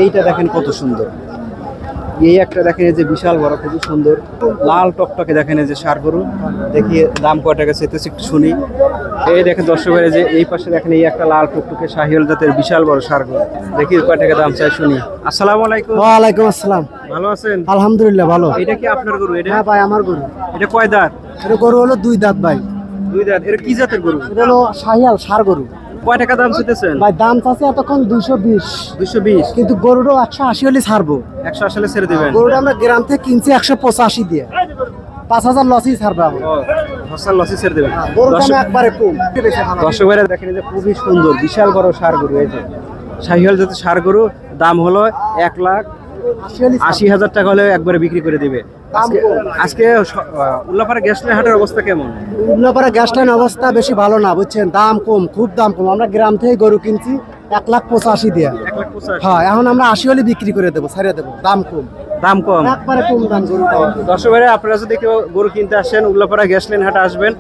এইটা দেখেন কত সুন্দর, এই একটা দেখেন এই যে বিশাল বড়, খুবই সুন্দর লাল টকটকে দেখেন এই যে ষাঁড় গরু। দেখি দাম কয় টাকা চাইতেছে একটু শুনি। এই দেখেন দর্শকের যে এই পাশে দেখেন এই একটা লাল টকটকে শাহিওয়াল জাতের বিশাল বড় ষাঁড় গরু। দেখি কয় টাকা দাম চাই শুনি। আসসালামু আলাইকুম। ওয়ালাইকুম আসসালাম। ভালো আছেন? আলহামদুলিল্লাহ ভালো। এটা কি আপনার গরু? এটা হ্যাঁ ভাই আমার গরু। এটা কয় দাঁত? এটা গরু হলো 2 দাঁত ভাই। 2 দাঁত। এটা কি জাতের গরু? এটা হলো শাহিয়াল ষাঁড় গরু। কয় টাকা দাম চাইতেছেন? ভাই দাম চাচ্ছে এতক্ষণ 220, 220। কিন্তু গরুরও 180 হলে ছাড়বো। 100 আসলে ছেড়ে দিবেন? গরুটা আমরা গ্রাম থেকে কিনছি 185 দিয়ে, 5000 লসই ছাড়বে আমার। ও ফসল লসি ছেড়ে দিবেন। গরুর দাম একবারে কম। দর্শক ভাইরা দেখেন এই যে খুবই সুন্দর বিশাল বড় ষাঁড় গরু। এই যে শাহিওয়াল জাতের ষাঁড় গরু, দাম হলো 1,80,000 টাকা হলে একবারে বিক্রি করে দিবে। আজকে উল্লাপাড়া গ্যাস লাইন হাটের অবস্থা কেমন? উল্লাপাড়া গ্যাস লাইন অবস্থা বেশি ভালো না বুঝছেন, দাম কম, খুব দাম কম। আমরা গ্রাম থেকে গরু কিনছি 1,85,000 দিয়ে। 1,85,000। হ্যাঁ এখন আমরা 80 হলে বিক্রি করে দেবো, ছাড়িয়ে দেবো, দাম কম, দাম কম। একবারে কম দাম গরু। দর্শক ভাইরা আপনারা যদি কেউ গরু কিনতে আসেন উল্লাপাড়া গ্যাস লাইন হাটে আসবেন।